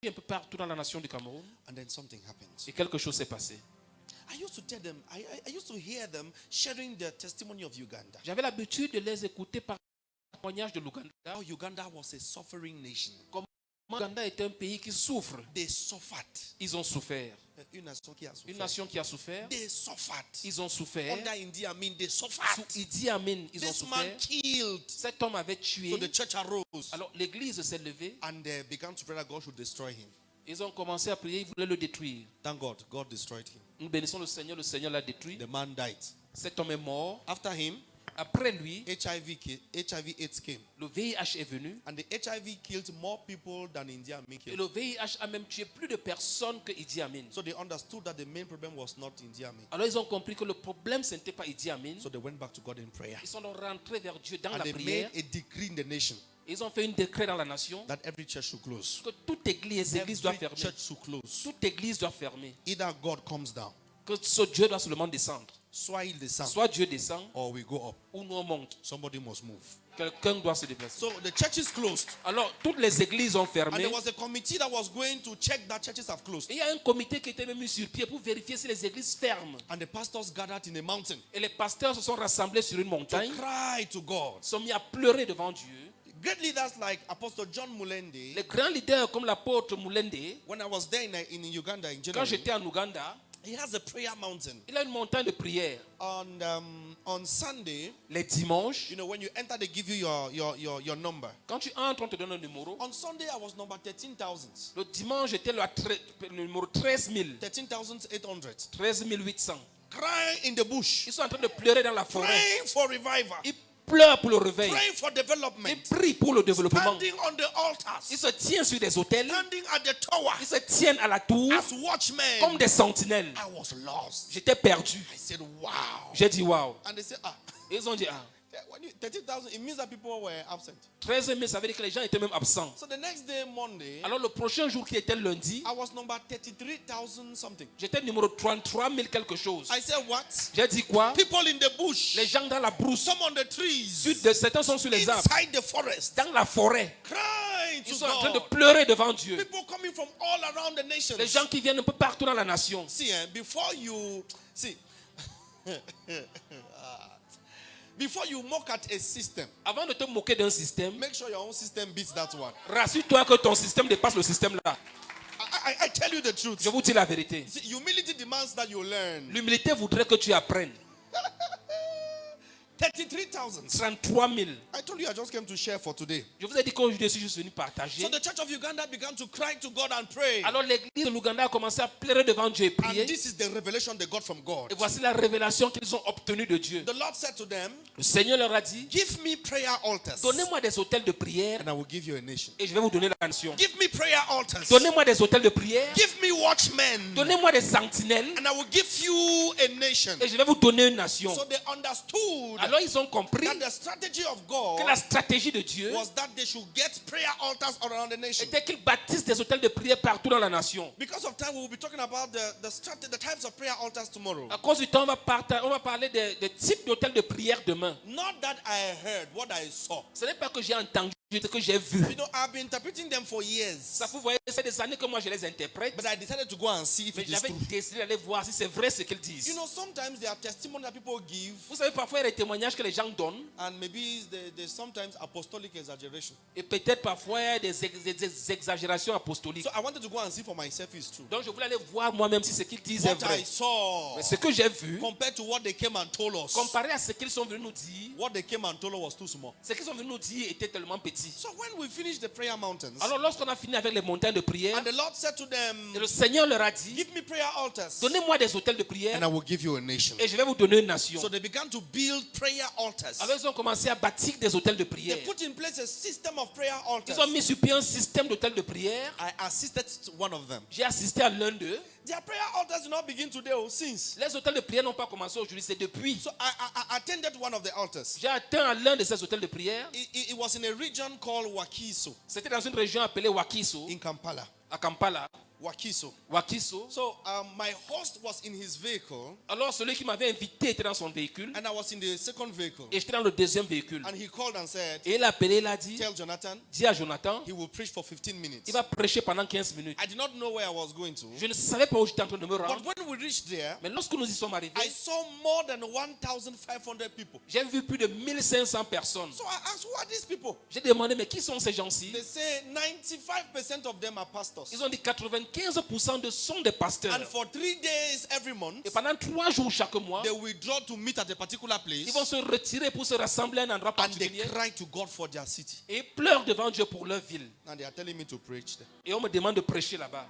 un peu partout dans la nation du Cameroun. And then something happens. Et quelque chose s'est passé. I used to tell them, I used to hear them sharing the testimony of Uganda. J'avais l'habitude de les écouter par le témoignage de l'Ouganda. How Uganda was a suffering nation. Comment l'Ouganda est un pays qui souffre. They suffered. Ils ont souffert. Une nation qui a souffert. Une nation qui a souffert. They suffered. Ils ont souffert. Under Idi Amin, they Sous suffered. Idi Amin, ils ont This man souffert. killed. Cet homme avait tué. So the church arose Alors l'église s'est levée. and began to pray that God should destroy him. Ils ont commencé à prier, ils voulaient le détruire. Thank God, God destroyed him. Nous bénissons le Seigneur l'a détruit. The man died. Cet homme est mort. After him, Après lui, HIV/AIDS came. le VIH est venu. And the HIV killed more people than Idi Amin Et killed. le VIH a même tué plus de personnes que Idi Amin. So they understood that the main problem was not Idi Amin. Alors ils ont compris que le problème ce n'était pas Idi Amin. So they went back to God in prayer. Ils sont donc rentrés vers Dieu dans And la they prière. made a decree in the nation Ils ont fait un décret dans la nation that every church should close. que toute église doit Every fermer. church should close. Toute église doit fermer. Either God comes down, Que ce Dieu doit seulement descendre. soit il descend, Soit Dieu descend or we go up. ou nous on monte. Somebody must move. Quelqu'un doit se déplacer. So the churches closed. Alors toutes les églises ont And fermé. there was a committee that was going to check that churches have closed. Et il y a un comité qui était même mis sur pied pour vérifier si les églises ferment. And the pastors gathered in a mountain Et les pasteurs se sont rassemblés sur une to montagne. cry to God. Se sont mis à pleurer devant Dieu. Great leaders like Apostle John Mulende, Les grands leaders comme l'apôtre Mulende, when I was there in Uganda in quand January, j'étais en Ouganda, he has a prayer mountain. il a une montagne de prière. On Sunday, Les dimanches, you know, when you enter, they give you your number. quand tu entres, on te donne un numéro. On Sunday, I was number 13,000. Le dimanche, j'étais le numéro 13 000. 13,800. 13 800. Crying in the bush. Ils sont en train de pleurer dans la forêt. Praying for revival. Ils pleurent pour le réveil. Praying for development. Ils prient pour le développement. Standing on the altars. Ils se tiennent sur des hôtels. Standing at the tower. Ils se tiennent à la tour As watchmen. comme des sentinelles. I was lost. J'étais perdu. I said, wow. J'ai dit waouh. And they said, Ils ont dit ah. 13,000, it means that people were absent. 13 000, ça veut dire que les gens étaient même absents. So the next day, Monday, Alors le prochain jour qui était lundi, I was number 33,000 something. j'étais numéro 33 000 quelque chose. I said, what? J'ai dit quoi? People in the bush. Les gens dans la brousse. Some on the trees. Certains sont sur les arbres. Inside the forest. Dans la forêt. Crying Ils to sont en train de God. pleurer devant Dieu. People coming from all around the nation. Les gens qui viennent un peu partout dans la nation. See, before you see, before you mock at a system, Avant de te moquer d'un système, make sure your own system beats that one. rassure-toi que ton système dépasse le système là. I tell you the truth. Je vous dis la vérité. See, humility demands that you learn. L'humilité voudrait que tu apprennes. 33,000. 33 000. I told you I just came to share for today. Je vous ai dit qu'aujourd'hui, je suis juste venu partager. So the church of Uganda began to cry to God and pray. Alors l'église de l'Ouganda a commencé à pleurer devant Dieu et And prier. this is the revelation they got from God. Et voici la révélation qu'ils ont obtenue de Dieu. The Lord said to them, Le Seigneur leur a dit, give me prayer altars donnez-moi des hôtels de prière and I will give you a nation. et je vais vous donner la nation. Give me prayer altars. Donnez-moi des hôtels de prière, Give me watchmen donnez-moi des sentinelles and I will give you a nation. et je vais vous donner une nation. So they understood Alors ils ont compris that the strategy of que God la stratégie de Dieu was that they should get prayer altars around the nation. était qu'ils bâtissent des hôtels de prière partout dans la nation. Because of time, we will be talking about the types of prayer altars tomorrow. À cause du temps, on va parler des types d'hôtels de prière demain. Not that I heard, what I saw. Ce n'est pas que j'ai entendu, ce que j'ai vu. You know, I've been interpreting them for years. Ça, vous voyez, c'est des années que moi je les interprète. But I decided to go and see if Mais it is j'avais true. décidé d'aller voir si c'est vrai ce qu'ils disent. You know, sometimes there are testimonies that people give, Vous savez, parfois il y a des témoignages que les gens donnent. and maybe there's sometimes apostolic exaggeration. Et peut-être parfois il y a des exagérations apostoliques. So I wanted to go and see for myself if it's true. Donc je voulais aller voir moi-même si ce qu'ils disent est What vrai. I saw, Mais ce que j'ai vu, compared to what they came and told us, comparé à ce qu'ils sont venus nous dire, what they came and told us was too small. ce qu'ils sont venus nous dire était tellement petit. So when we finished the prayer mountains, Alors lorsqu'on a fini avec les montagnes de prière, and the Lord said to them, et le Seigneur leur a dit, give me prayer altars, donnez-moi des hôtels de and prière I will give you a nation. et je vais vous donner une nation. So they began to build prayer altars. Alors ils ont commencé à bâtir des hôtels de They prière. put in place a system of prayer altars. Ils ont mis sur pied un système d'hôtels de prière. I assisted to one of them. J'ai assisté à l'un d'eux. Their prayer altars did not begin today or since. Les hôtels de prière n'ont pas commencé aujourd'hui, c'est depuis. So I attended one of the altars. J'ai atteint l'un de ces hôtels de prière. It was in a region called Wakiso C'était dans une région appelée Wakiso, in Kampala. à Kampala. Wakiso. Wakiso. So my host was in his vehicle, Alors celui qui m'avait invité était dans son véhicule and I was in the second vehicle. et j'étais dans le deuxième véhicule. And he called and said, Et il a appelé, il a dit, tell Jonathan, dis à Jonathan, he will preach for 15 minutes. il va prêcher pendant 15 minutes. I did not know where I was going to. Je ne savais pas où j'étais en train de me But rendre. when we reached there, Mais lorsque nous y sommes arrivés, I saw more than 1,500 people. j'ai vu plus de 1500 personnes. So I asked, who are these people? J'ai demandé, mais qui sont ces gens-ci? They say 95% of them are pastors. Ils ont dit 95% de sont des pasteurs. And for 3 days every month, Et pendant 3 jours chaque mois, they withdraw to meet at a particular place, ils vont se retirer pour se rassembler à un endroit and they particulier. cry to God for their city. Et ils pleurent devant Dieu pour leur ville. And they are telling me to preach there. Et on me demande de prêcher là-bas.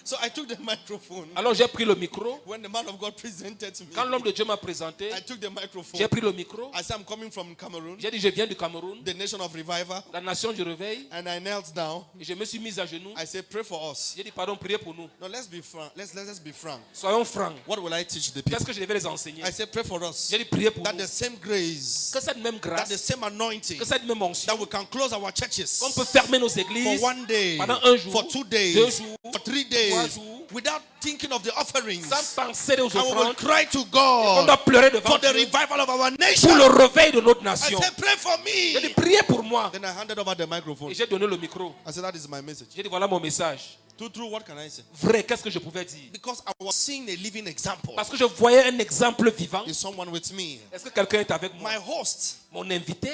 So I took the microphone. Alors j'ai pris le micro. When the man of God presented to me, Quand l'homme de Dieu m'a présenté, I took the microphone. j'ai pris le micro. I said, I'm coming from Cameroon, J'ai dit, je viens du Cameroun, the nation of revival. la nation du réveil. And I knelt down. Et je me suis mis à genoux. I said, pray for us. J'ai dit, pardon, priez pour nous. No, let's be frank. Let's be frank. Soyons francs. What will I teach the people? Qu'est-ce que je devais les enseigner? I said, pray for us. J'ai dit, priez pour That nous. the same grace, Que cette même that grâce, the same anointing, que cette même onction, that we can close our churches qu'on peut fermer nos for églises one day, pendant un jour, for 2 days, 2 jours, for 3 3 days, jours, without thinking of the offerings. sans penser aux And we will offrandes. cry to On God doit pleurer devant for the Dieu revival of our pour nation. le réveil de notre I nation. said, pray for J'ai dit, me. priez pour moi. Then I handed over the Et microphone. j'ai donné le micro. I said, that is my message. J'ai dit, voilà mon message. True, what can I say? Vrai, qu'est-ce que je pouvais dire? Because I was seeing a living example. Parce que je voyais un exemple vivant. Is someone with me? Est-ce que quelqu'un est avec moi? My host, Mon invité,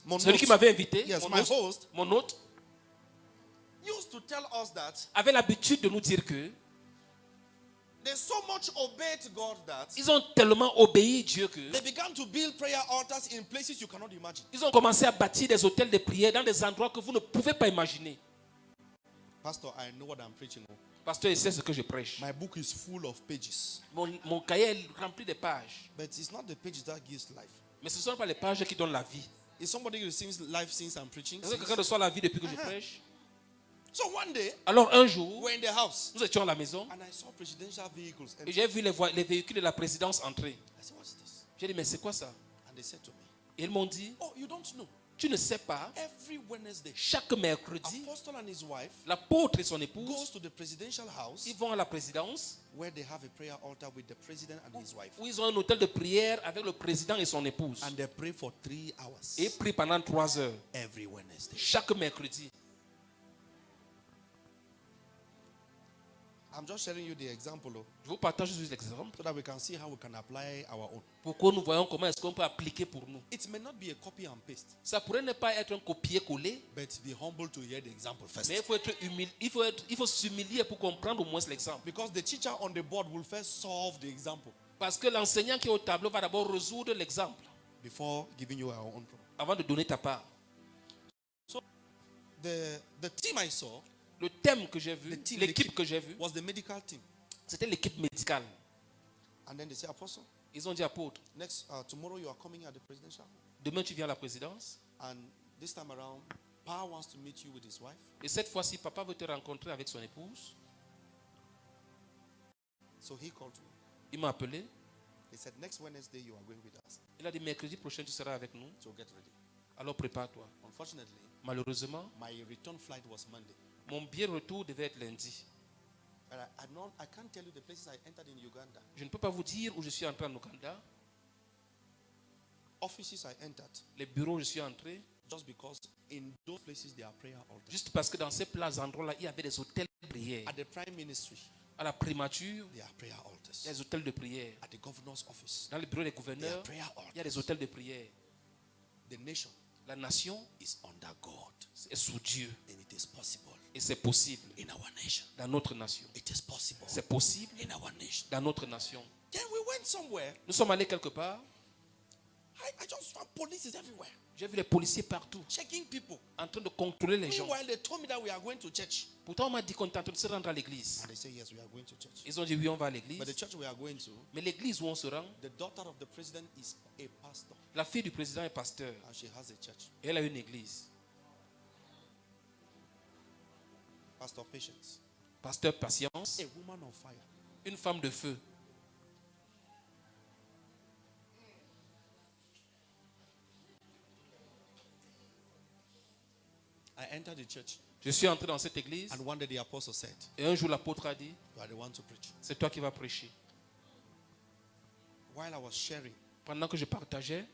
mon celui qui host, m'avait invité, yes, mon my hôte, host, mon hôte, used to tell us that avait l'habitude de nous dire que they so much obeyed God that ils ont tellement obéi Dieu que they began to build prayer altars in places you cannot imagine. ils ont commencé à bâtir des hôtels de prière dans des endroits que vous ne pouvez pas imaginer. Pastor, I know what I'm preaching. Pasteur, il sait ce que je prêche. My book is full of pages. Mon cahier est rempli de pages. But it's not the pages that gives life. Mais ce ne sont pas les pages qui donnent la vie. Is somebody receives life since I'm preaching? Est-ce que quelqu'un reçoit la vie depuis que je prêche? So one day, Alors un jour, we're in the house nous étions à la maison and I saw presidential vehicles. And et j'ai vu les véhicules de la présidence entrer. I said, what's this? J'ai dit, mais c'est quoi ça? And they said to me, Et ils m'ont dit, oh, you don't know. tu ne sais pas, Every Wednesday, chaque mercredi, Apostle and his wife l'apôtre et son goes épouse, to the presidential house ils vont à la présidence where they have a prayer altar with the president and his wife. où ils ont un hôtel de prière avec le président et son épouse. And they pray for 3 hours Et ils prient pendant 3 heures, every Wednesday. chaque mercredi. I'm just sharing you the example Je vous partage juste l'exemple so that we can see how we can apply our own. pour que nous voyons comment est-ce qu'on peut appliquer pour nous. It may not be a copy and paste, Ça pourrait ne pas être un copier-coller, but be humble to hear the example first. mais il faut être humile, il faut s'humilier pour comprendre au moins l'exemple. Because the teacher on the board will first solve the example Parce que l'enseignant qui est au tableau va d'abord résoudre l'exemple before giving you our own problem. avant de donner ta part. So the team I saw Le thème que j'ai vu, The team, l'équipe que j'ai vue, was the medical team. c'était l'équipe médicale. And then they say, Apostle, Ils ont dit, apôtre, tomorrow you are coming at the presidential. demain tu viens à la présidence. And this time around, Pa wants to meet you with his wife. Et cette fois-ci, papa veut te rencontrer avec son épouse. So he called me. Il m'a appelé. He said, next Wednesday you are going with us. Il a dit, mercredi prochain, tu seras avec nous. So get ready. Alors prépare-toi. Unfortunately, Malheureusement, my return flight was Monday. mon billet retour devait être lundi. And I can't tell you the places I entered in Uganda. Je ne peux pas vous dire où je suis entré en Ouganda, Offices I entered, les bureaux où je suis entré, just because in those places there are prayer altars. juste parce que dans ces endroits-là, il y avait des hôtels de prière. At the prime ministry, À la primature, there are prayer il y a altars. des hôtels de prière. At the governor's office, Dans le bureau des there are gouverneurs, prayer il y a des altars. hôtels de prière. The nation La nation is under God, est sous Dieu. and it is possible Et c'est possible in our nation. dans notre nation. It is possible C'est possible in our nation. dans notre nation. Then we went somewhere. Nous sommes allés quelque part. I just found police everywhere, J'ai vu les policiers partout checking people. en train de contrôler les gens. Meanwhile, they told me that we are going to church. Pourtant, on m'a dit qu'on est en train de se rendre à l'église. And they say, yes, we are going to church. Ils ont dit oui, on va à But the l'église. church we are going to, Mais l'église où on se rend, the daughter of the president is a pastor. la fille du président est pasteur. And she has a church. Et elle a une église. Pastor Patience. Pasteur Patience, A woman on fire. une femme de feu. I entered the church, Je suis entré dans cette église and one day the apostle said, et un jour l'apôtre a dit, "You are the one to preach." c'est toi qui vas prêcher. While I was sharing, Pendant que je partageais,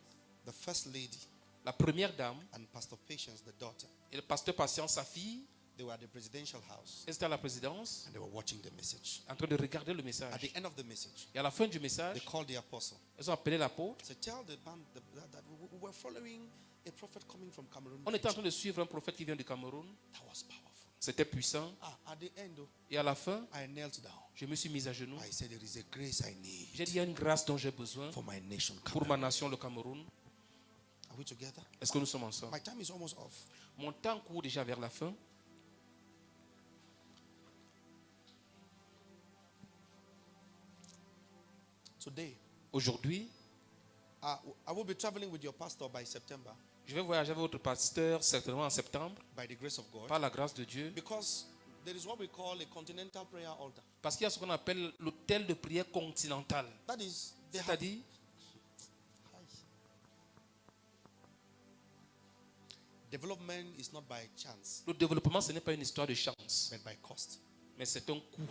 the first lady la première dame and Pastor Patience, the daughter, et le pasteur Patience, sa fille, they were at the presidential house étaient à la présidence and they were watching the message. en train de regarder le At message. the end of the message, Et à la fin du they message, called the apostle. ils ont appelé l'apôtre. Said, "Tell the man that we were following a prophet coming from Cameroon." On était en train de suivre un prophète qui vient du Cameroun. That was powerful. C'était puissant. At the end, Et à la fin, I knelt down. je me suis mis à genoux. I said, "There is a grace I need J'ai dit, il y a une grâce dont j'ai besoin for my nation, pour Cameroon." ma nation, le Cameroun. Are we together? Est-ce que nous sommes ensemble? My time is almost off. Mon temps court déjà vers la fin. Today, Aujourd'hui, I will be traveling with your pastor by September, je vais voyager avec votre pasteur certainement en septembre, by the grace of God, par la grâce de Dieu. because there is what we call a continental prayer altar. Parce qu'il y a ce qu'on appelle l'hôtel de prière continental. That is, they have, C'est-à-dire, development is not by chance, le développement, ce n'est pas une histoire de chance, but by cost. mais c'est un coût.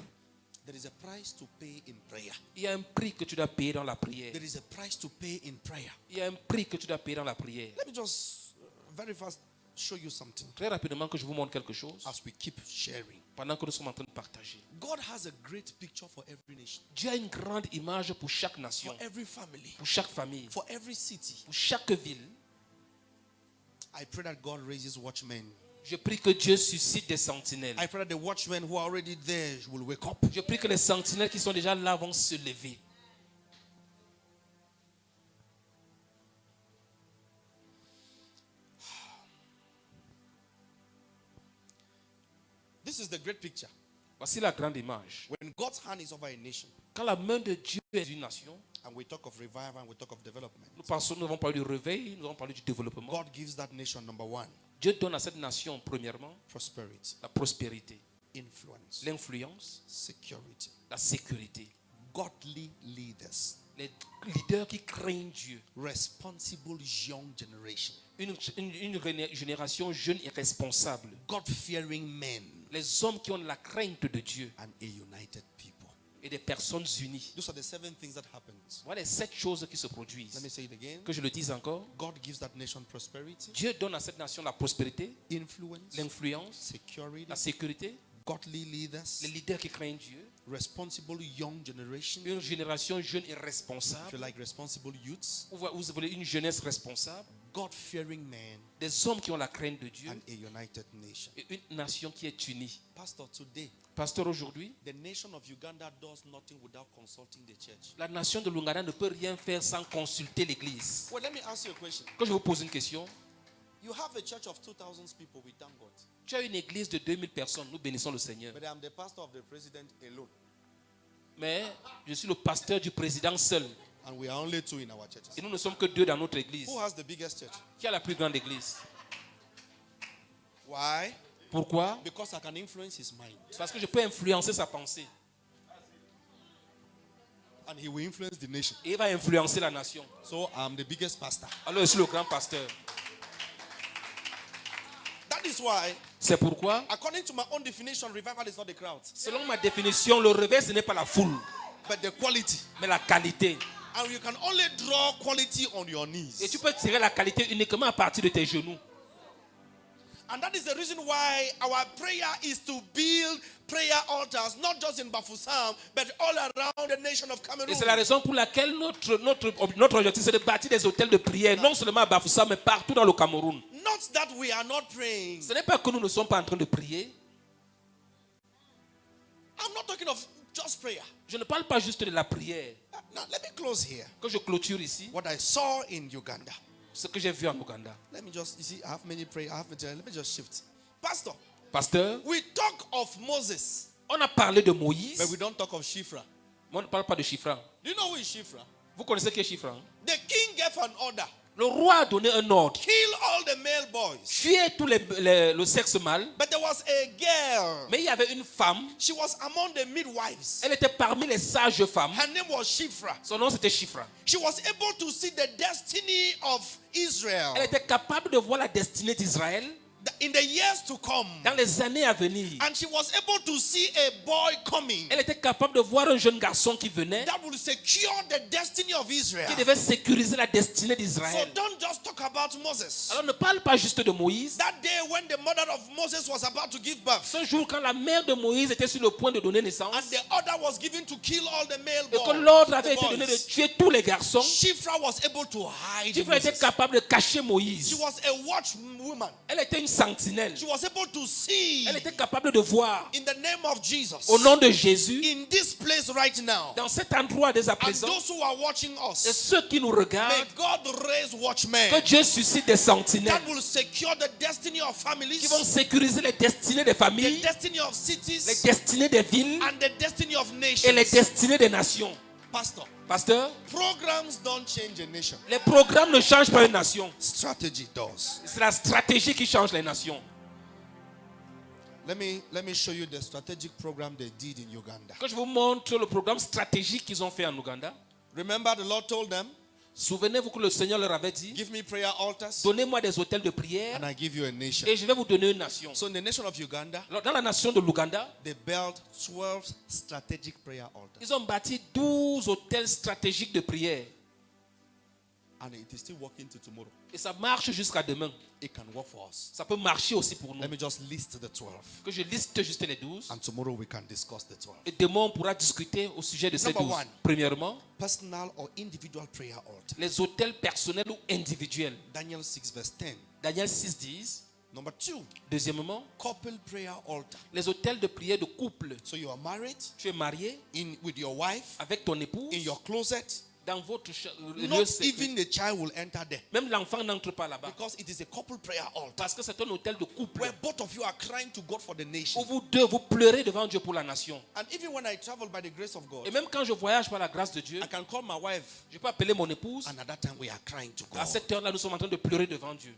There is a price to pay in prayer. Il y a un prix que tu dois payer dans la prière. There is a price to pay in prayer. Il y a un prix que tu dois payer dans la prière. Let me just very fast show you something Très rapidement, que je vous montre quelque chose, as we keep sharing. pendant que nous sommes en train de partager. God has a great picture for every nation, Dieu a une grande image pour chaque nation, for every family, pour chaque famille, for every city. pour chaque ville. I pray that God raises watchmen. Je prie que Dieu suscite des sentinelles. I pray that the watchmen who are already there will wake up. Je prie que les sentinelles qui sont déjà là vont se lever. This is the great picture. Voici la grande image. When God's hand is over a nation, Quand la main de Dieu est une nation, and we talk of revival and we talk of development, nous avons parlé du réveil, nous avons parlé du développement. God gives that nation, number one, Dieu donne à cette nation, premièrement, prosperity, la prospérité, influence, l'influence, security, la sécurité. godly leaders, Les leaders qui craignent Dieu. responsible young generation, Une génération jeune et responsable. God-fearing men, Les hommes qui ont la crainte de Dieu and a united people. et des personnes unies. Those are the 7 things that happens. Voilà les 7 choses qui se Let produisent. me say it again. Que je le dise encore. God gives that nation prosperity, Dieu donne à cette nation la prospérité, influence, l'influence, security, la sécurité, godly leaders, les leaders qui craignent Dieu, responsible young generation. une génération jeune et If you responsable, like responsible youths, ou vous voulez une jeunesse responsable, God-fearing men, des hommes qui ont la crainte de Dieu and a united nation. et une nation qui est unie. Pastor, today, Pasteur, aujourd'hui, the nation of Uganda does nothing without consulting the church. la nation de l'Ouganda ne peut rien faire sans consulter l'église. Well, let me ask you a question. Quand je vous pose une question, You have a church of 2,000 people, we thank God. tu as une église de 2000 personnes, nous bénissons le Seigneur. But I'm the pastor of the president alone. Mais je suis le pasteur du président seul. And we are only 2 in our churches. Et nous ne sommes que 2 dans notre église. Who has the biggest church? Qui a la plus grande église? Why? Pourquoi? Because I can influence his mind. Parce que je peux influencer sa pensée. And he will influence the nation. Et il va influencer la nation. So I'm the biggest pastor. Alors je suis le grand pasteur. That is why, C'est pourquoi, according to my own definition, revival is not the crowd, selon ma définition, le réveil, ce n'est pas la foule, but the quality. mais la qualité. And you can only draw quality on your Et knees. tu peux tirer la qualité uniquement à partir de tes genoux. And that is the reason why our prayer is to build prayer altars, not just in Bafoussam, but all around the nation of Cameroon. Et c'est la raison pour laquelle notre objectif, c'est de bâtir des hôtels de prière, non seulement à Bafoussam, mais partout dans le Cameroun. Not that we are not praying. Ce n'est pas que nous ne sommes pas en train de prier. I'm not talking of just prayer. Je ne parle pas juste de la prière. Now, let me close here. Que je clôture ici, What I saw in Uganda. ce que j'ai vu en Ouganda. Let me just, you see, I have many prayers. Let me just shift. Pastor, Pasteur, we talk of Moses, on a parlé de but Moïse, we don't talk of Shifra. mais on ne parle pas de Shifra. Do you know who is Shifra? Vous connaissez qui est Shifra? The king gave an order. Le roi a donné un ordre. Kill all the male boys. Tuer tout le sexe mâle. But there was a girl. Mais il y avait une femme. She was among the midwives. Elle était parmi les sages femmes. Her name was Shifra. Son nom c'était Shifra. She was able to see the destiny of Israel. Elle était capable de voir la destinée d'Israël. in the years to come. dans les années à venir. And she was able to see a boy coming Elle était capable de voir un jeune garçon qui venait, that will secure the destiny of Israel. qui devait sécuriser la destinée So d'Israël. don't just talk about Moses. Alors ne parle pas juste de Moïse. That day when the mother of Moses was about to give birth, Ce jour, quand la mère de Moïse était sur le point de donner naissance, and the order was given to kill all the male et que boys, l'ordre avait the été donné de boys, tuer tous les garçons, Shiphrah was able to hide Shiphrah était Moses. capable de cacher She Moïse. was a watchwoman. Elle était une sentinelle. She was able to see Elle était capable de voir, in the name of Jesus, au nom de Jésus, in this place right now. dans cet endroit dès à And présent, those who are watching et us, ceux qui nous may regardent, God raise watchmen que Dieu suscite des sentinelles that will secure the destiny of qui families, vont sécuriser les destinées des the familles, destiny of les cities, destinées des villes and the destiny of et les nations. destinées des nations. Pastor, Pasteur, programs don't change a nation. les programmes ne changent pas une nation. Strategy does. C'est la stratégie qui change les nations. Let me show you the strategic program they did in Uganda. Quand je vous montre le programme stratégique qu'ils ont fait en Ouganda, Remember, the Lord told them, souvenez-vous que le Seigneur leur avait dit, give me prayer altars donnez-moi des hôtels de prière and I give you a nation. et je vais vous donner une nation. So in the nation of Uganda, Alors, dans la nation de l'Ouganda, they built 12 strategic prayer altars. ils ont bâti 12 hôtels stratégiques de prière. And it is still working to tomorrow. Et ça marche jusqu'à demain. It can work for us. Ça peut marcher aussi pour nous. Let me just list the 12. Que je liste juste les 12. And tomorrow we can discuss the 12. Et demain, on pourra discuter au sujet de ces Number 12. one. Premièrement, Personal or individual prayer altar. les hôtels personnels ou individuels. Daniel 6 verse 10. Daniel 6:10. Number 2. Deuxièmement, Couple prayer altar. les hôtels de prière de couple. So you are married Tu es marié with your wife avec ton épouse in your closet. dans votre lieu Not secret. even the child will enter there. Même l'enfant n'entre pas là-bas. Because it is a couple prayer altar Parce que c'est un hôtel de couple. where both of you are crying to God for the Où nation. vous deux, vous pleurez devant Dieu pour la nation. And even when I travel by the grace of God, Et même quand je voyage par la grâce de Dieu, I can call my wife, je peux appeler mon épouse. and at that time we are crying to À God. cette heure-là, nous sommes en train de pleurer devant Dieu.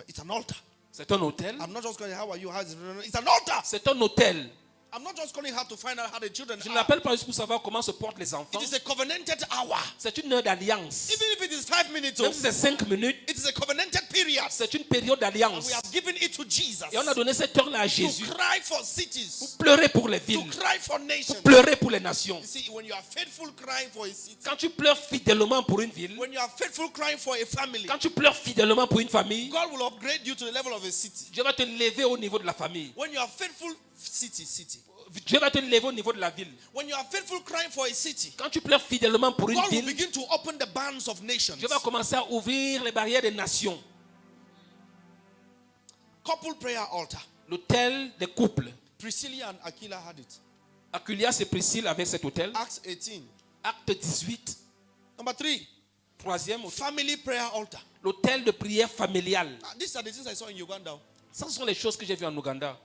It's an altar. C'est un hôtel. I'm not just going, how are you? How's it? It's an altar. C'est un hôtel. I'm not just calling her to find out how the children Je ne are. l'appelle pas juste pour savoir comment se portent les enfants. It is a covenanted hour. C'est une heure d'alliance. Even if it is 5 minutes, Même si c'est 5 minutes, it is a covenanted period. c'est une période d'alliance. We have given it to Jesus Et on a donné cette heure-là à to Jésus. cry for cities, Pleurer pour les to villes. cry for nations. Pleurer pour les nations. You see, when you are faithful crying for a city, Quand tu pleures fidèlement pour une ville, when you are faithful crying for a family, quand tu pleures fidèlement pour une famille, God will upgrade you to the level of a city. Dieu va te lever au niveau de la famille. When you are faithful, city. Dieu va te lever au niveau de la ville. When you are faithful crying for a city, Quand tu pleures fidèlement pour une God will ville, begin to open the bands of nations. Dieu va commencer à ouvrir les barrières des nations. Couple prayer altar. L'hôtel des couples. Priscilla and Aquila had it. Aculias et Priscille avaient cet hôtel. Acts 18. Acte 18. Number 3, Troisième, family prayer altar. l'hôtel de prière familiale. These are the things I saw in Uganda. Ça, ce sont les choses que j'ai vues en Ouganda.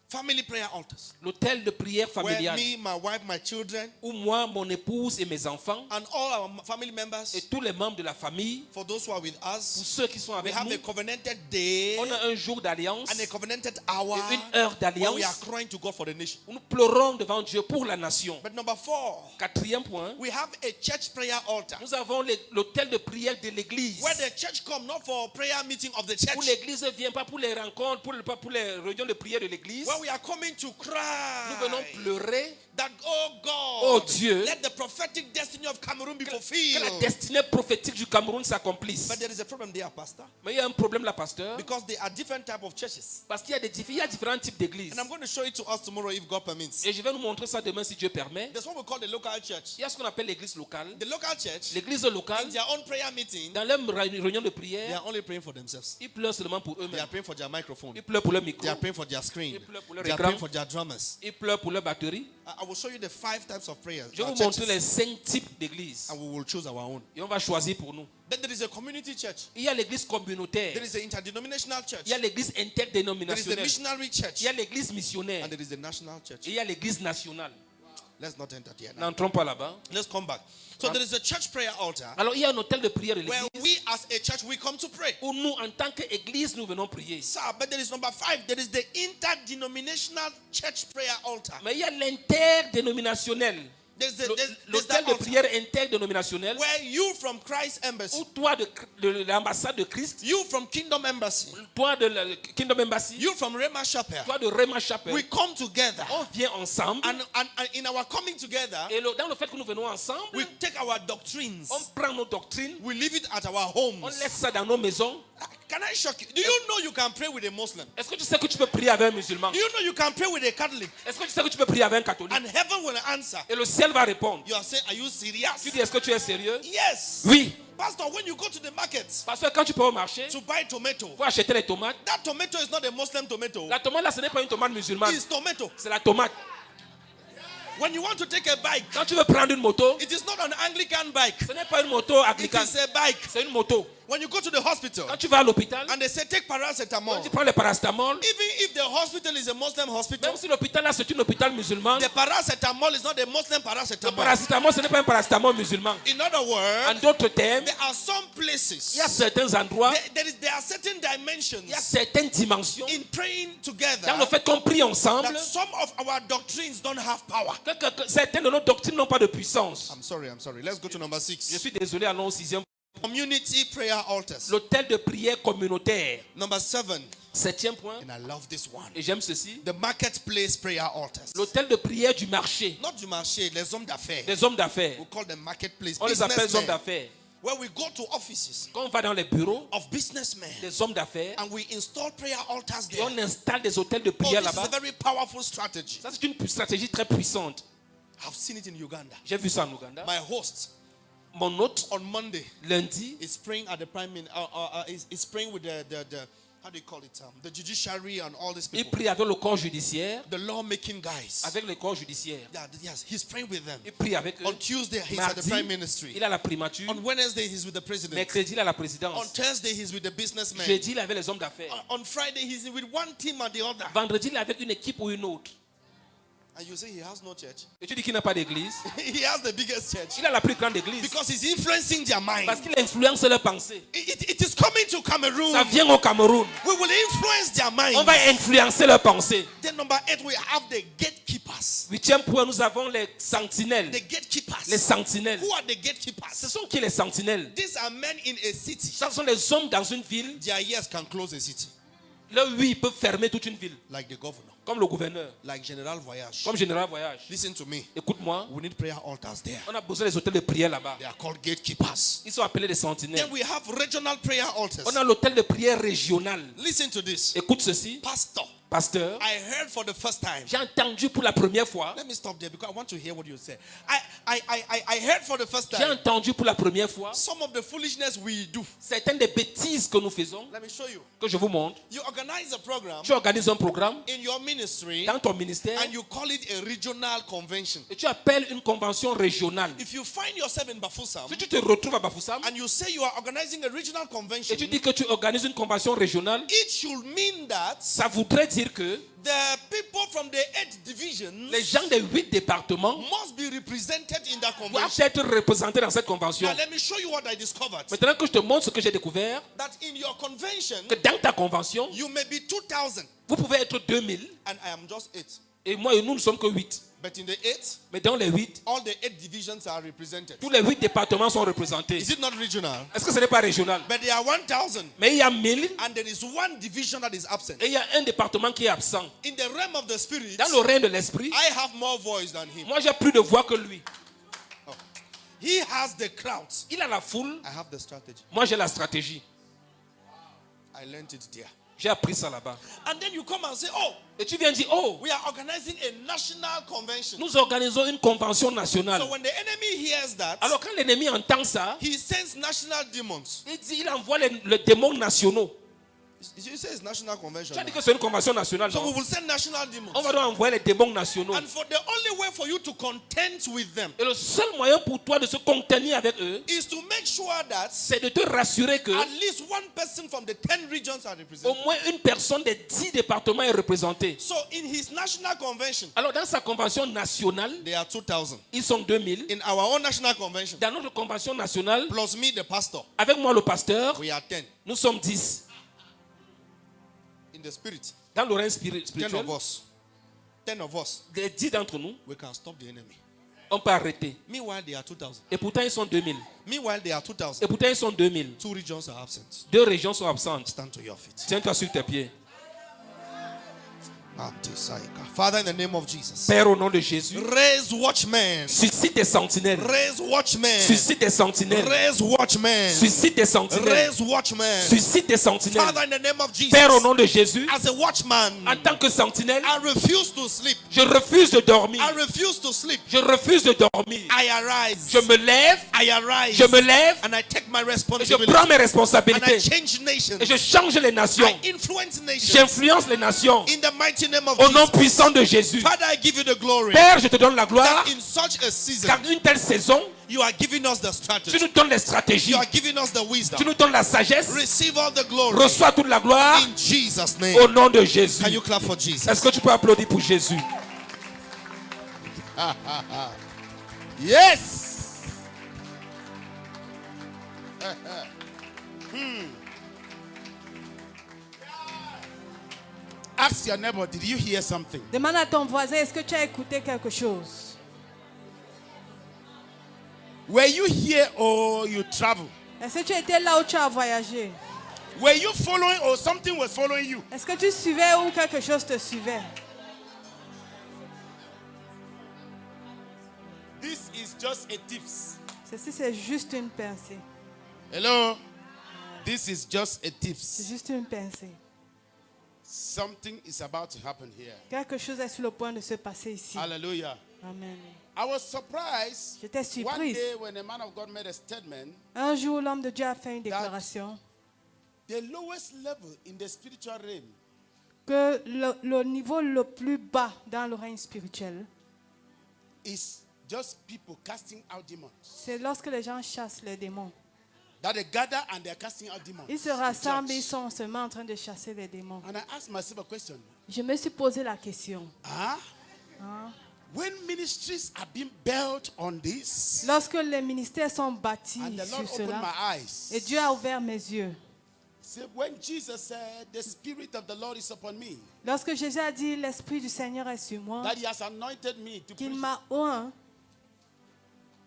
Family prayer altars. L'hôtel de prière Where familiale. me, my wife, my children, Où moi, mon épouse et mes enfants, and all our family members, et tous les membres de la famille, for those who are with pour us, ceux qui sont we avec have nous, a covenanted day on a un jour d'alliance and a covenanted hour et une heure where we are d'alliance crying to God for the nation. où nous pleurons devant Dieu pour la nation. But number 4, Quatrième point, we have a church prayer altar nous avons l'hôtel de prière de l'église. where the church come not for prayer meeting of the Où church, l'église ne vient pas pour les rencontres, pas pour les réunions de prière de l'église. where we are coming to Nous cry venons pleurer that, oh God, Oh Dieu, let the prophetic destiny of Cameroon be que la fulfilled. destinée prophétique du Cameroun s'accomplisse. But there is a problem there, Pastor, Mais il y a un problème là, pasteur, because there are different type of churches. parce qu'il y a différents types d'églises. And I'm going to show it to us tomorrow if God permits. Et je vais nous montrer ça demain si Dieu permet. There's what we call the local church. Il y a ce qu'on appelle l'église locale. The local church, L'église locale, in their own prayer meeting, dans leur réunion de they prière, are only praying for themselves. ils pleurent seulement pour They eux-mêmes. are praying for their microphone. Ils pleurent pour leur micro. They are praying for their screen. Ils pleurent pour leur They are écran. praying for their drummers. Ils pleurent pour leur batterie. I will show you the 5 types of prayers. Je vais vous churches, montrer les 5 types d'églises. and we will choose our own. Et on va choisir pour nous. Then there is a community church. Il y a l'église There communautaire. is the interdenominational church. Il y a l'église There is the interdénominationnelle. missionary church. Il y a l'église missionnaire. And there is the national church. Et il y a l'église nationale. Let's not enter there now. N'entrons pas là-bas. Let's come back. So there is a church prayer altar Alors il y a un hôtel de prière de where l'église we as a church, we come to pray. où nous, en tant qu'église, nous venons prier. Sir, but there is number 5. There is the interdenominational church prayer altar. Mais il y a l'interdénominationnel. L'hôtel de altar prière interdénominationnel where you from Christ où Embassy, toi de l'ambassade de Christ, you from Kingdom Embassy, toi de la Kingdom Embassy, you from Rema Chapel, toi de Rema Chapel, we come together. on vient ensemble. And in our coming together, Et dans le fait que nous venons ensemble, we take our doctrines, on prend nos doctrines, we leave it at our on homes. laisse ça dans nos maisons. Can I shock you? Do you know you can pray with a Muslim? Est-ce que tu sais que tu peux prier avec un musulman? Do you know you can pray with a Catholic? Est-ce que tu sais que tu peux prier avec un catholique? And heaven will answer. Et le ciel va répondre. You are saying, are you Tu serious? dis, est-ce que tu es sérieux? Yes. Oui. Pastor, when you go to the market Parce que quand tu peux au marché, to buy tomato, pour acheter les tomates, that tomato is not a Muslim tomato. la tomate là, ce n'est pas une tomate musulmane, It's tomato. c'est la tomate. When you want to take a bike, Quand tu veux prendre une moto, it is not an Anglican bike. ce n'est pas une moto It anglicane, is a bike. c'est une moto. When you go to the hospital Quand tu vas à l'hôpital, and they say take quand paracetamol, tu prends le paracétamol, even if the hospital is a Muslim hospital, même si l'hôpital là c'est un hôpital musulman, the paracetamol is not a Muslim le paracetamol. paracétamol ce n'est pas un paracétamol musulman. In other En words, d'autres termes, there are some places, il y a certains endroits, there are certain dimensions il y a certaines dimensions in praying together dans le fait qu'on prie ensemble, that some of our doctrines don't have power. que certaines de nos doctrines n'ont pas de puissance. I'm sorry. Let's go to number Je 6. suis désolé, allons au 6e. Community prayer altars. L'hôtel de prière communautaire. Number 7, 7e point. and I love this one. Et j'aime ceci. The marketplace prayer altars. L'hôtel de prière du marché. Not du marché, les hommes d'affaires. Des hommes d'affaires. We call them marketplace. On les appelle hommes Businessmen. d'affaires. Where we go to offices Quand on va dans les bureaux of businessmen des hommes d'affaires, and we install prayer altars et there. on installe des hôtels de Oh, prière this is a là-bas. very powerful strategy. Ça, c'est une stratégie très puissante. I've seen it in Uganda. J'ai vu ça en Ouganda. My host Mon hôte, on Monday lundi, is praying at the prime minister. Is praying with the how do you call it? The judiciary and all these il people, prie avec le corps judiciaire. the lawmaking guys. Avec le corps judiciaire. Yeah, yes, he's praying with them. Il prie avec eux. On Tuesday, he's at the Mardi, prime ministry. il a la primature. On Wednesday, he's with the president. Mercredi, il a la On présidence. Thursday, he's with the businessmen. Jeudi, il est avec les hommes d'affaires. On Friday, he's with one team and the other. Vendredi, il est avec une équipe ou une autre. And you say he has no church. Et tu dis qu'il n'a pas d'église. He has the biggest church Il a la plus grande église. because he's influencing their mind. Parce qu'il influence leurs pensées. It is coming to Cameroon. Ça vient au Cameroun. We will influence their mind. On va influencer leurs pensées. Then number 8, we have the gatekeepers. 8e point, nous avons les sentinelles. The gatekeepers. Les sentinelles. Who are the Ce gatekeepers? sont qui les sentinelles? These are men in a city. Ce sont les hommes dans une ville. Their ears can close a city. Là, oui, ils peuvent fermer toute une ville. Like the governor. Comme le gouverneur. Like General Voyage. Comme général voyage. Listen to me. Écoute-moi. We need prayer altars there. On a besoin des hôtels de prière là-bas. They are called gatekeepers. Ils sont appelés des sentinelles. Then we have regional prayer altars. On a l'hôtel de prière régional. Listen to this. Écoute ceci. Pastor, Pasteur, I heard for the first time. j'ai entendu pour la première fois. Let me stop there because I want to hear what you say. I heard for the first J'ai time entendu pour la première fois some of the foolishness we do. certaines des bêtises que nous faisons, Let me show you. que je vous montre. You organize a program Tu organises un programme in your ministry dans ton ministère and you call it a regional convention. et tu appelles une convention régionale. If you find yourself in Bafoussam Si tu te retrouves à Bafoussam and you say you are organizing a regional convention, et tu dis que tu organises une convention régionale, it should mean that ça voudrait dire que the people from the 8 divisions les gens des 8 départements must be represented in that doivent convention. être représentés dans cette convention. Now let me show you what I discovered. Maintenant que je te montre ce que j'ai découvert, That in your convention, que dans ta convention, you may be 2,000 vous pouvez être 2000 and I am just 8. et moi et nous ne sommes que 8. But in the 8, Mais dans les 8, all the 8 divisions are represented. tous les 8 départements sont représentés. Is it not regional? Est-ce que ce n'est pas régional? But there are 1,000 Mais il y a 1000 and there is one division that is absent. et il y a un département qui est absent. In the realm of the spirit, Dans le règne de l'esprit, I have more voice than him. moi j'ai plus de voix que lui. He has the crowd. Il a la foule, I have the strategy. moi j'ai la stratégie. I learned it there. J'ai appris ça là-bas. And then you come and say, oh, Et tu viens dire, oh, we are organizing a national convention. nous organisons une convention nationale. So when the enemy hears that, Alors quand l'ennemi entend ça, he sends national demons. il envoie les démons nationaux. You say it's national convention. Tu as dit now. que c'est une convention nationale, So we non? will send national demons. On va donc envoyer les démons nationaux. And for the only way for you to contend with them Et le seul moyen pour toi de se contenir avec eux, is to make sure that c'est de te rassurer que at least one person from the 10 regions are au represented. moins une personne des 10 départements est représentée. So in his national convention, Alors dans sa convention nationale, there are 2,000. ils sont 2000. In our own national convention, Dans notre convention nationale, plus me, the pastor, avec moi le pasteur, we are 10. nous sommes 10. In the spirit, Dans le règne 10 spirituel, of us. 10 of us, les 10 d'entre nous, we can stop the enemy. On peut arrêter. Meanwhile, they are 2,000. Et pourtant, ils sont 2000. Meanwhile, they are 2,000. Et pourtant, ils sont 2000. 2 regions are absent. 2 régions sont absentes. Stand to your feet. Tiens-toi sur tes pieds. Father, in the name of Jesus, Père, au nom de Jésus, raise watchmen. suscite des sentinelles. Raise watchmen. Suscite des sentinelles. Raise watchmen. Suscite des sentinelles. Raise watchmen. Suscite des sentinelles. Father, in the name of Jesus, Père, au nom de Jésus, as a watchman, en tant que sentinelle, I refuse to sleep. je refuse de dormir. I refuse to sleep. Je refuse de dormir. I arise. Je me lève. I arise. Je me lève. And I take my Et je responsibility. prends mes And I responsabilités. change nations. Et je change les nations. I influence nations. J'influence les nations. In the mighty name of Au nom Jesus. puissant de Jésus. Father, I give you the glory. Père, je te donne la gloire. That in such a season, Car une telle saison, you are giving us the tu strategy. nous donnes les stratégies. You are giving us the wisdom. Tu nous donnes la sagesse. Receive all the glory. Reçois toute la gloire. In Jesus' name. Au nom de Jésus. Can you clap for Jesus? Est-ce que tu peux applaudir pour Jésus? Yes. Ask your neighbor, did you hear something? Demande à ton voisin, est-ce que tu as écouté quelque chose? Were you here or you travel? Est-ce que tu étais là où tu as voyagé? Were you following or something was following you? Est-ce que tu suivais ou quelque chose te suivait? This is just a tips. Ceci, c'est juste une pensée. Hello? This is just a C'est tips. juste une pensée. Something is about to happen here. Quelque chose est sur le point de se passer ici. Hallelujah. Amen. I was surprised J'étais one surprise. day when a man of God made a statement. Un jour, l'homme de Dieu a fait une déclaration The lowest level in the spiritual realm que le niveau le plus bas dans le règne spirituel, is just people casting out demons. c'est lorsque les gens chassent les démons. That they gather and they're casting out demons. Ils se in rassemblent, church. ils sont seulement en train de chasser les démons. And I asked myself a question. Je me suis posé la question. Huh? When ministries are being built on this, Lorsque les ministères sont bâtis and the sur Lord opened cela, my eyes, et Dieu a ouvert mes yeux. see, when Jesus said, "The Spirit of the Lord is upon me," Lorsque Jésus a dit, l'Esprit du Seigneur est sur moi, that He has anointed me to qu'il preach, m'a oint,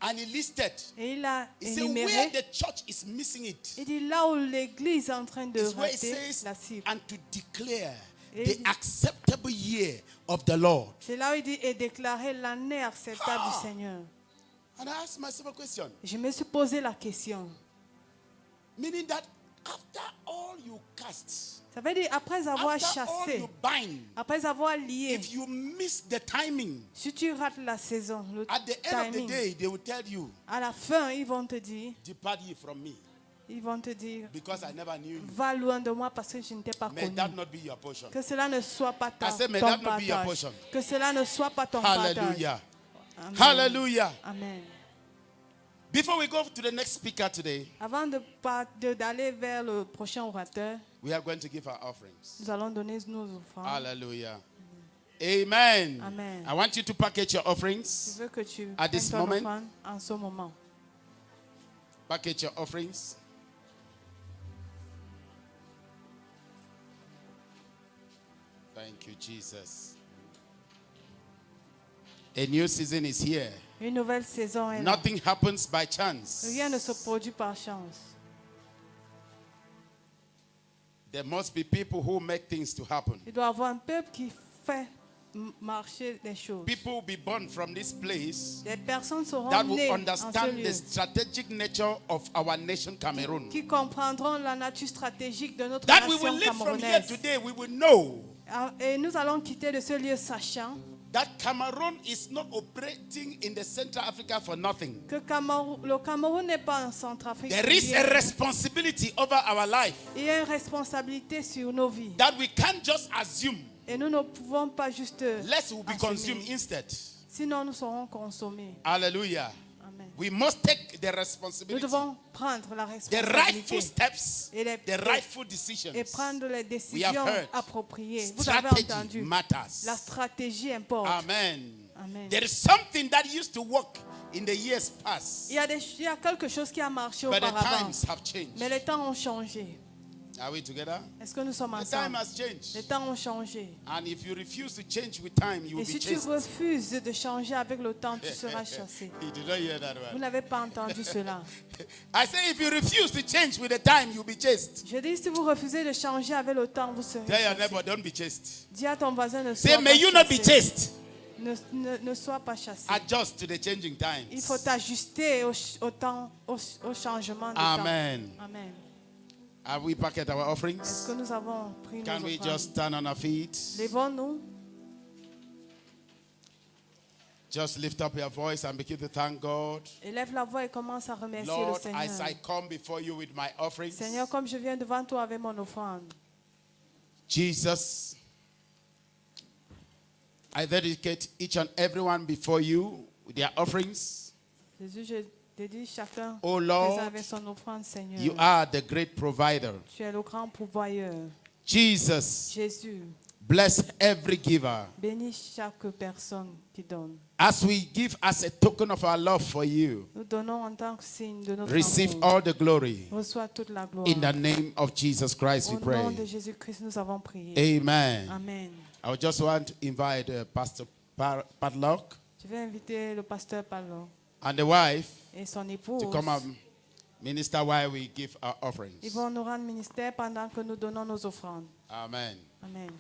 and He listed, et il a He said, "Where énuméré, the church is missing it, il dit là où l'Église est en train de is where it rater says, la cible. and to declare Et the il dit- acceptable year of the Lord." C'est là où il dit, et déclarer l'année acceptable du Seigneur. And I asked myself a question, Je me suis posé la question. meaning that after all you cast, Ça veut dire, après avoir after all chassé, you bind, après avoir lié, if you miss the timing, si tu rates la saison, le at the end of the timing, day, they will tell you, à la fin, ils vont te dire, "Depart ye from me, because I never knew you." va loin de moi parce que je ne t'ai pas May connu. that not be your portion. Que cela ne soit pas I said, may ton that not be your partage. portion. Que cela ne soit pas ton partage. Hallelujah. Amen. Hallelujah. Amen. Before we go to the next speaker today, Avant d'aller vers le prochain orateur, we are going to give our offerings. nous allons donner nos offrandes. Hallelujah. Amen. Amen. I want you to package your Je offerings. veux que tu At prennes this ton moment. offrande en ce moment. Package your offerings. Thank you, Jesus. A new season is here. Une nouvelle saison est là. Nothing happens by chance. Rien ne se produit par chance. There must be people who make things to happen. Il doit y avoir un peuple qui fait marcher les choses. People will be born from this place Des personnes seront that will nées en ce understand lieu, the strategic nature of our nation Cameroon. qui comprendront la nature stratégique de notre That we nation will live from here camerounaise. today, we will know Et nous allons quitter de ce lieu sachant that Cameroon is not operating in the Central Africa for nothing. que le Cameroun n'est pas en Centrafrique. There is a responsibility over our life Il y a une responsabilité sur nos vies. that we can't just assume, Et nous ne pouvons pas juste lest we will be assumer. consumed instead. Sinon nous serons consommés. Hallelujah. Amen. We must take the Nous responsibility, devons prendre la the rightful responsabilité steps, et the rightful decisions. et prendre les We have décisions heard. appropriées. Vous avez Strategy entendu. matters. La stratégie importe. Amen. Amen. There is something that used to work in the years past, Il y a quelque chose qui a marché but the auparavant, times have changed. mais les temps ont changé. Are we together? Est-ce que nous sommes The time ensemble? has changed. Les temps ont changé. And if you refuse to change with time, you Et will be si tu chased. refuses de changer avec le temps, tu seras chassé. You did not hear that Vous one. n'avez pas entendu cela. I say if you refuse to change with the time, you'll be chased. Je dis, si vous refusez de changer avec le temps, vous serez Tell your chassé. neighbor, don't be chased. Dis à ton voisin, ne Say, sois may pas you not be chassé. chased. Ne sois pas chassé. Adjust to the changing Il faut times. t'ajuster au temps, au changement de Amen. temps. Amen. Have we packed our Est-ce offerings? que nous avons pris Can nos we offrandes? just stand on our feet? Lèvons-nous. Just lift up your voice and begin to thank God. Élève la voix et commence à remercier le Lord, Seigneur. as I come before you with my offerings, Seigneur, comme je viens devant toi avec mon offrande, Jesus, I dedicate each and everyone before you with their offerings. Jésus, je dédie chacun Oh présent Lord, avec son offrande, Seigneur. you are the great provider. Tu es le grand pourvoyeur. Jesus, Jésus, bless every giver. bénis chaque personne qui donne. As we give as a token of our love for you, Nous donnons en tant que signe de notre receive amour. all the glory. Reçois toute la gloire. In the name of Jesus Christ, Au we nom de pray. Jésus-Christ, nous avons prié. Amen. Amen. I would just want to invite Pastor Padlock Je vais inviter le pasteur Paulo and the wife et son épouse. to come and minister while we give our offerings. Ils vont nous rendre ministère pendant que nous donnons nos offrandes. Amen. Amen.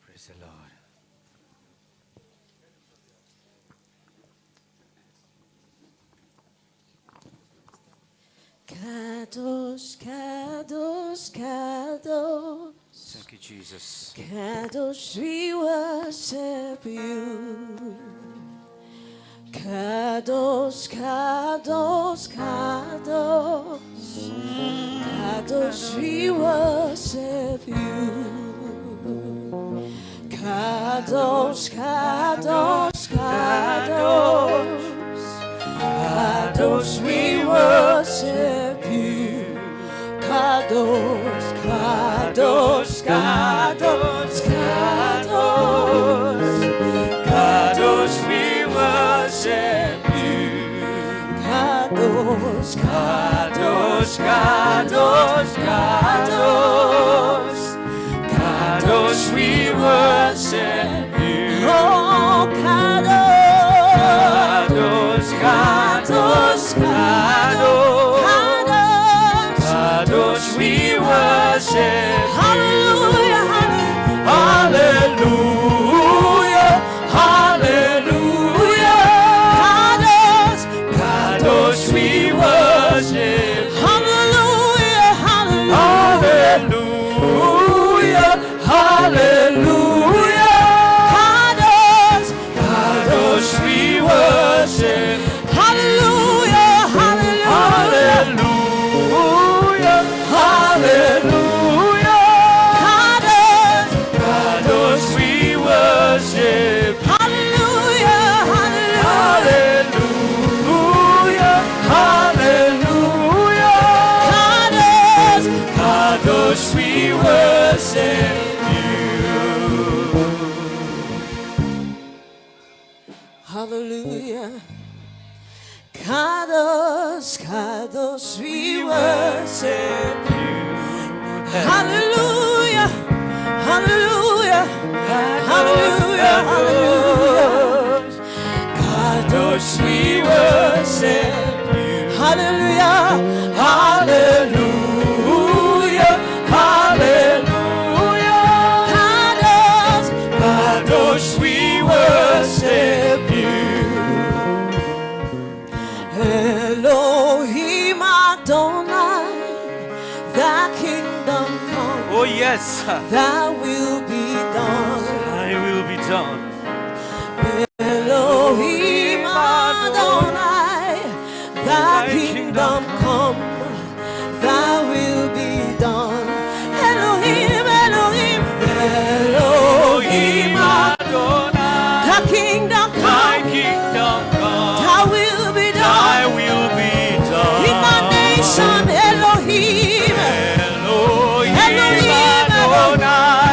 Praise the Lord. Kadosh, Kadosh, Kadosh, Thank you, Jesus. Kadosh, we worship you. Kadosh, Kadosh, Kadosh, Kadosh, we worship you. Kadosh, Kadosh, Kadosh, Kadosh, we worship you. Kadosh, Kadosh, Kadosh, Kadosh, Kadosh, we worship you. Kadosh, Kadosh, Kadosh, Kadosh, Kadosh, we worship you. Oh, Kadosh, Kadosh, Kadosh, Kadosh, we worship. Hallelujah, hallelujah, hallelujah. Kadosh, Kadosh, we worship. Hallelujah, hallelujah, hallelujah. Kadosh, Kadosh, we worship. Hallelujah, hallelujah, hallelujah. Kadosh, Kadosh, we worship. Hallelujah, hallelujah, hallelujah. Kadosh, Kadosh, we worship you. Hallelujah. Kadosh, Kadosh, we worship you. Hallelujah, hallelujah, hallelujah, hallelujah. Kadosh, we worship you. Hallelujah, hallelujah, hallelujah. Kadosh, Kadosh, we worship you. Elohim Adonai, thy kingdom come, Oh, yes. thy will be done. I will be done. Elohim Adonai, thy kingdom come, thy will be done. Elohim, Elohim, Elohim Adonai, thy kingdom Thy come, kingdom come. thy will be Thy done. will be done. In my nation, Elohim, Elohim Elohim, Adonai.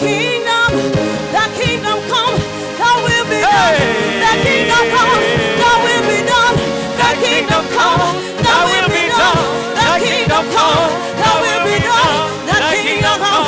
kingdom come, thy will be done. Thy kingdom come, thy will be done. Thy kingdom come, thy will be done. Thy kingdom come, thy will be done. Thy kingdom come.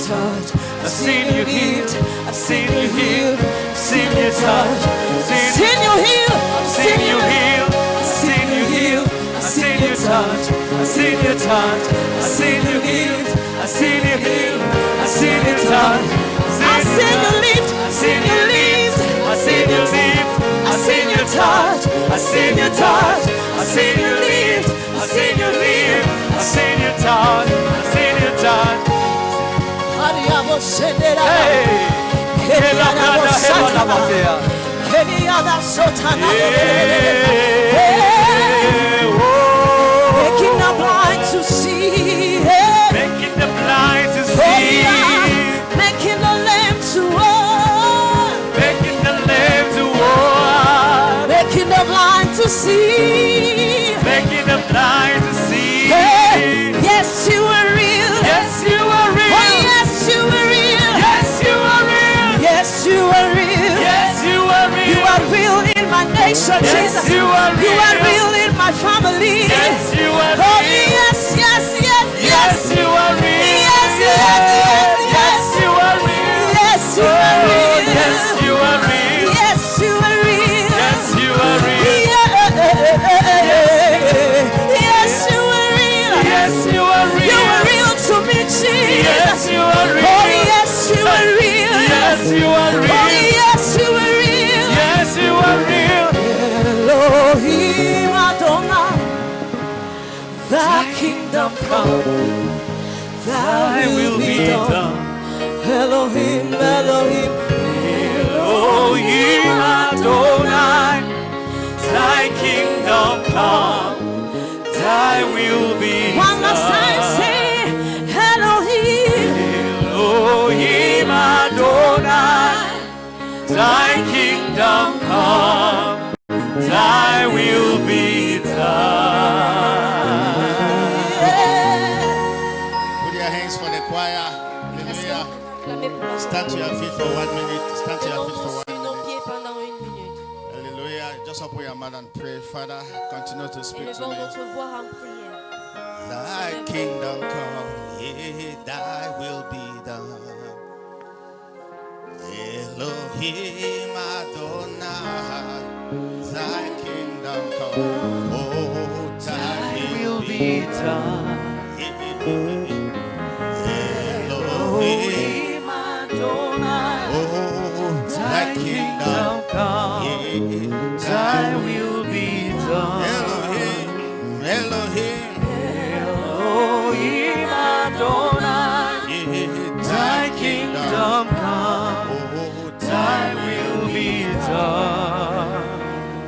Touch. I've seen you healed. I've seen you healed. I've seen you touch. I've seen you healed. I've seen you healed. I've seen you healed. I've seen you touch. I've seen you touch. I've seen you healed. I've seen you healed. I've seen you touch. I've seen you lift. I've seen you lift. I've seen you lift. I've seen you touch. I've seen you touch. I've seen you lift. I've seen you lift. I've seen you touch. I've seen you touch. Making the blind to see, making the blind to see, making the lame to walk, making the lame to walk, making the blind to see, making the blind to see. Yes, you are real. Yes, you are real. Oh, yes, you are real. Yes, you are real. Yes, you are real. Yes, you are real. You are real in my nation, Jesus. You are real. You are real in my family. Yes, you are real. Oh, yes, yes, yes, yes. You are real. Yes, yes, yes, yes. You are real. Yes, you are real. Yes, you are real. Yes, you are real. Yes, you are real. Yes, you are real. Yes, you are real. You are real to me, Jesus. Yes, you are real. Oh, yes, you are real. Yes, you are real. Oh, yes, you are real. Yes, you are real. Elohim Adonai, thy kingdom come, thy will be done. Elohim, Elohim, Elohim Adonai, thy kingdom come, thy will be done. One last time, say Elohim, Elohim Adonai, thy kingdom come, thy will be done. Put your hands for the choir. Hallelujah. Stand to your feet for 1 minute. Stand to your feet for 1 minute. Hallelujah. Just open your mouth and pray. Father, continue to speak to me. Thy kingdom come, yeah, thy will be done. Elohim Adonai, thy kingdom come, oh, thy will be done. Elohim Adonai, oh, thy kingdom come, yeah, thy will be done. Elohim, Elohim, Elohim Adonai, yeah, thy kingdom come, oh, thy will be done.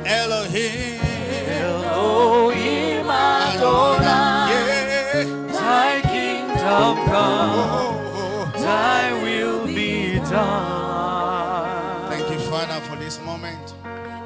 Elohim, Elohim Adonai, yeah, thy kingdom come, oh, thy will be done. Thank you, Father, for this moment.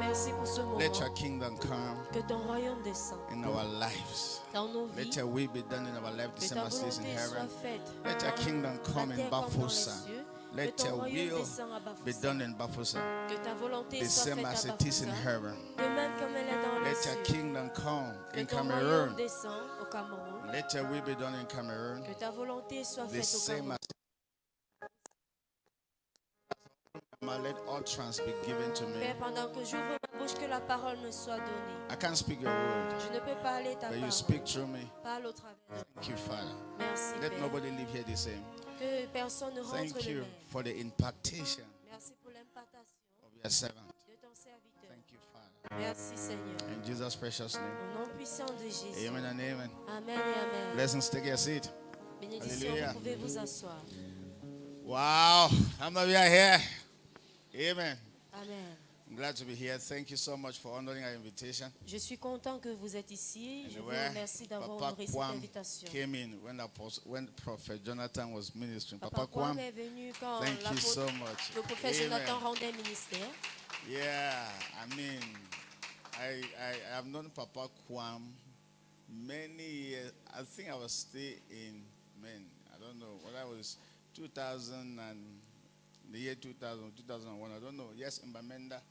Merci pour ce moment. Let your kingdom come Que ton royaume descende in our lives. dans nos vies. Let your will be done in our life, the Que same ta as it is in volonté soit heaven. faite. Let your kingdom come in terre comme dans les Bafoussam. cieux. Let Que ton your royaume will descende à be Bafoussam. done in Bafoussam, Que ta volonté the soit same faite à as it is in Bafoussam. heaven. De même comme elle est dans les Let your cieux. kingdom come Que in ton Cameroon. royaume descende au Cameroun. Let your will be done in Cameroon, Que ta volonté soit the faite au same Cameroun. as mouth, let utterance be given to me. Père, pendant que j'ouvre ma bouche, que la parole me soit donnée. I can't speak your word, Je ne peux parler ta but you parole. speak through me. Parle au travers de moi. Thank you, Father. Merci, Let Père. nobody leave here the same. Que personne ne rentre Thank le you même. for the impartation Merci pour l'impartation of your servant. de ton serviteur. Thank you, Father. Merci, Seigneur. In Jesus' precious name. Au nom puissant de Jésus. Amen and amen. Amen et amen. Blessings, take your seat. Bénédiction, Hallelujah. vous pouvez vous asseoir. Wow. How many of you are here? Amen. Amen. I'm glad to be here. Thank you so much for honoring our invitation. Je suis content que vous êtes ici. Je vous Anyway, remercie d'avoir Papa honoré cette Kwam invitation. came in when Prophet Jonathan was ministering. Papa Papa Kwam Kwam, est venu quand thank you so l'apôtre, much. le prophète Amen. Jonathan rendait ministère. Yeah, I mean, I have known Papa Kwam many years. I think I was still in, I don't know, what I was 2000 and the year 2000, 2001, I don't know. Yes, in Bamenda.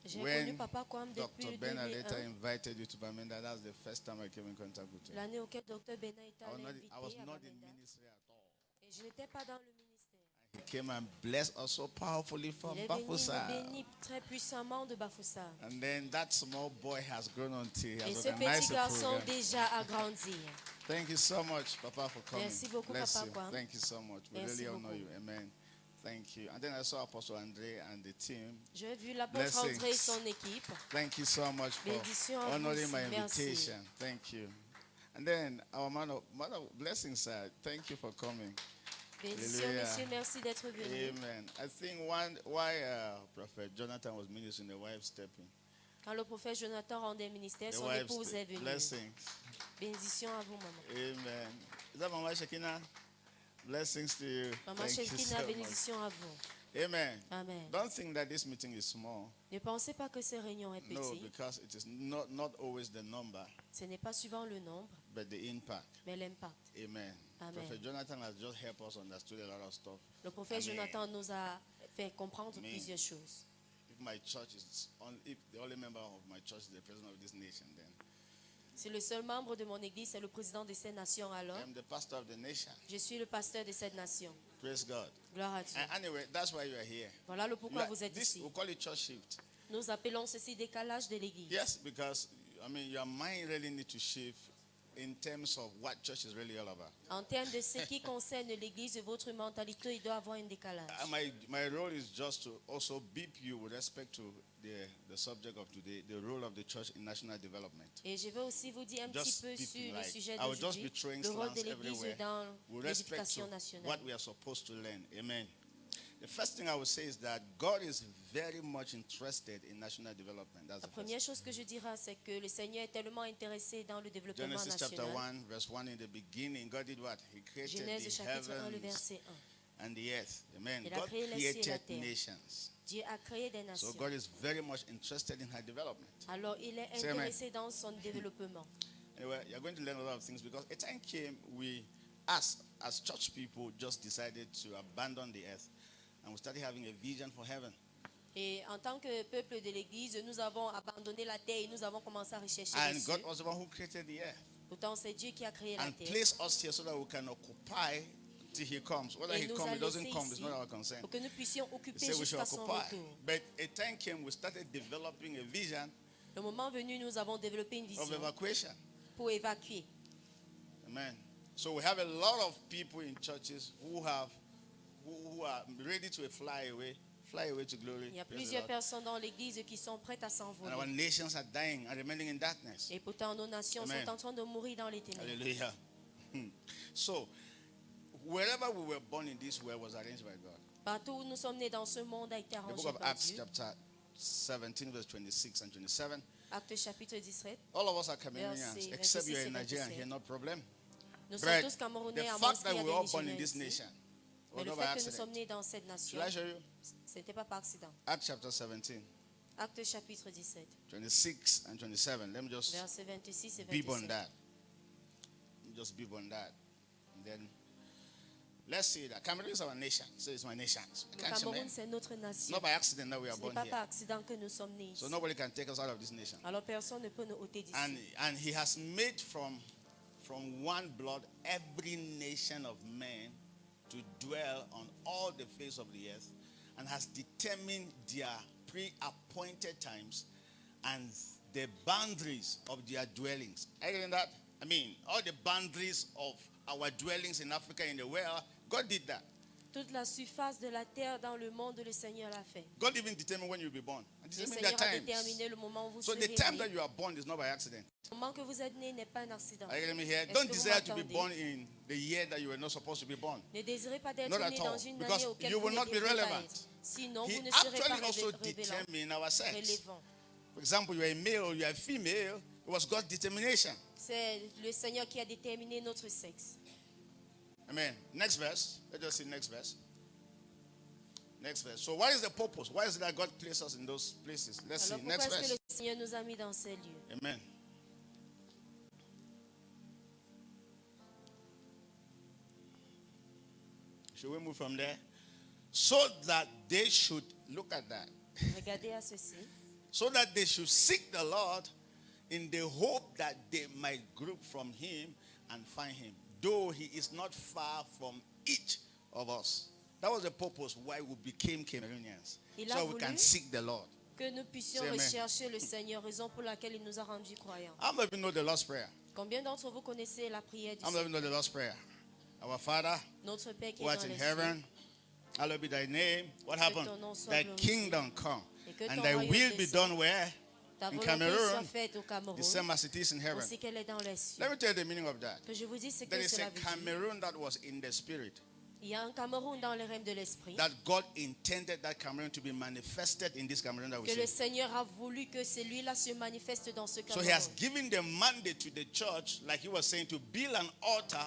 J'ai connu When Papa Kwam Dr. depuis Ben later 2001. invited you to Bamenda, that's the first time I came in contact with you. L'année auquel Dr. Bena est I was allé not, inviter I was à not in Bamenda. ministry at all. Et je n'étais pas dans le ministère. He came and blessed us so powerfully from Il est venu Bafusa. nous bénir très puissamment de Bafoussam. And then that small boy has grown until he Et has ce organized petit a garçon program. déjà a grandi. Thank you so much, Papa, for coming. Merci beaucoup, Bless Papa you. Kwam. Thank you so much. We Merci really honor beaucoup. you. Amen. Thank you. And then I saw Apostle Andre and the team. J'ai vu l'apôtre Blessings. André et son équipe. Thank you so much for Bénédiction à vous honoring aussi. my Merci. invitation. Thank you. And then our man of blessings, sir. Thank you for coming. Bénédiction, Hallelujah. monsieur, merci d'être venu. Amen. I think why Prophet Jonathan was ministering, the wife stepping. Quand le prophète Jonathan rendait ministère, The son wife épouse est venue. blessings. Bénédiction à vous, maman. Amen. Is that Mama Shekina? Blessings to you. Maman Thank you Shelkina, so much. bénédiction à vous. Amen. Amen. Don't think that this meeting is small. Ne pensez pas que ces réunions est No, petit. because it is not always the number, Ce n'est pas suivant le nombre, but the impact. mais l'impact. Amen. Amen. Prophet Jonathan has just helped us understand a lot of stuff. Le prophète Amen. Jonathan nous a fait comprendre Amen. plusieurs choses. If my church is if the only member of my church is the president of this nation, then Si le seul membre de mon église est le président de cette nation, alors I am the pastor of the nation. je suis le pasteur de cette nation. Praise God. Gloire à Dieu. And anyway, that's why you are here. Voilà le pourquoi You are- vous êtes this ici. we call it church shift. Nous appelons ceci décalage de l'église. Yes, because I mean your mind really need to shift in terms of what church is really all about. En termes de ce qui concerne l'église, votre mentalité, il doit avoir un décalage. My role is just to also beep you with respect to the subject of today, the role of the church in national development. Et je vais aussi vous dire un petit Just peu beep sur le like, sujet I will just be d'aujourd'hui, throwing le rôle de slants l'église everywhere dans with respect to l'éducation what nationale. we are supposed to learn. Amen. The first thing I would say is that God is very much interested in national development. That's La the first. première chose que je dirais, c'est que le Seigneur est tellement intéressé dans le développement Genesis chapter national. 1, verse 1, in the beginning, God did what? He created Genèse the chapitre 1, le heavens verset 1. and the earth. Amen. Il a God créé les cieux et la created terre. nations. Dieu a créé des So nations. God is very much interested in her development. Alors il est Say amen. intéressé dans son développement. Anyway, you're going to learn a lot of things because a time came as church people just decided to abandon the earth and we started having a vision for heaven. Et en tant que peuple de l'église, nous avons abandonné la terre et nous avons commencé à rechercher les And cieux. God was the one who created the earth Pourtant, c'est Dieu qui a créé la and terre. placed us here so that we can occupy till he comes. Whether Et he nous comes, a he doesn't laissés come, it's ici not our concern. pour que nous puissions He occuper said we should jusqu'à son occupy. retour. But a time came, we started developing a vision Le moment venu, nous avons développé une of vision evacuation. pour évacuer. Amen. So we have a lot of people in churches who are ready to fly away to glory. Il y a Praise the plusieurs Lord. personnes dans l'église qui sont prêtes à And our s'envoler. nations are dying and remaining in darkness. Et pourtant, nos nations Amen. sont en train de mourir dans les ténèbres. Hallelujah. So, wherever we were born in this world was arranged by God. Partout où nous sommes nés dans ce monde a été The book arrangé of par Acts, Dieu. chapter 17, verse 26 and 27. Acte chapitre 17. All of us are Cameroonians, Verset except 26 you're et a Nigerian 27. here, no problem. Nous But sommes tous the Camerounais à moins fact qu'il that y a we were all des born in this Nigériens nation ici. was Mais le not by fait que nous sommes accident. nés dans cette nation, Shall I show you? ce n'était pas par accident. Acts chapter 17, Acte chapitre 17, 26 and 27. Let me just versets 26 et beep on 27. that. Just beep on that. And then let's see that. Cameroon is our nation. So it's my nation. Le Can't you, Cameroun, man? c'est notre nation. Not by accident that we are Ce n'est born pas here. par accident que nous sommes nés So ici. nobody can take us out of this nation. Alors personne ne peut nous ôter d'ici. And he has made from one blood every nation of men to dwell on all the face of the earth. and has determined their pre-appointed times and the boundaries of their dwellings. Are you getting that? I mean, all the boundaries of our dwellings in Africa, in the world, God did that. Toute la surface de la terre dans le monde, le Seigneur l'a fait. God even determined when you'll be born. And Le determined Seigneur their a times. déterminé le moment où vous So serez the time né. that you are born is not by accident. Le moment que vous êtes né n'est pas un accident. Are you getting me here? Est-ce Don't que vous desire to be m'entendez? born in the year that you were not supposed to be born. Ne désirez pas d'être Not at né all, dans une because année auquel you vous will ne not be devrez pas relevant. être. Sinon, He vous ne serez pas actually also révélant, determined our sex. relevant. For example, you are a male or you are a female. It was God's determination. C'est le Seigneur qui a déterminé notre sexe. Amen. Next verse. Let's just see next verse. Next verse. So what is the purpose? Why is it that God placed us in those places? Let's Alors see. pourquoi Next est-ce que verse. le Seigneur nous a mis dans ces lieux? Amen. Should we move from there? So that they should, look at that. Regardez à ceci. So that they should seek the Lord in the hope that they might group from him and find him, though he is not far from each of us. That was the purpose why we became Cameroonians. Il a So we voulu can seek the Lord. Que nous puissions Amen. rechercher le Seigneur, raison pour laquelle il nous a rendus croyants. How many of you know the Lord's Prayer? Combien d'entre vous connaissez la prière du How many of you Seigneur? know the Lord's Prayer? Our Father, Notre Père qui who est art dans in les cieux, heaven, hallowed be thy name. What happened? ton nom soit Thy glorifié. kingdom come, Et que and ton thy royaume will be descende. done where? Ta In volonté soit Cameroon, faite au Cameroun, the same as it is in heaven. ainsi qu'elle est dans les cieux. Let me tell you the meaning of that. Que je vous dise ce There que is cela a veut dire. Cameroon that was in the spirit. Il y a un Cameroun dans le règne de l'esprit. That God intended that Cameroon to be manifested in this Cameroon that we Que le see. Seigneur a voulu que celui-là se manifeste dans ce So Cameroun. he has given the mandate to the church, like he was saying, to build an altar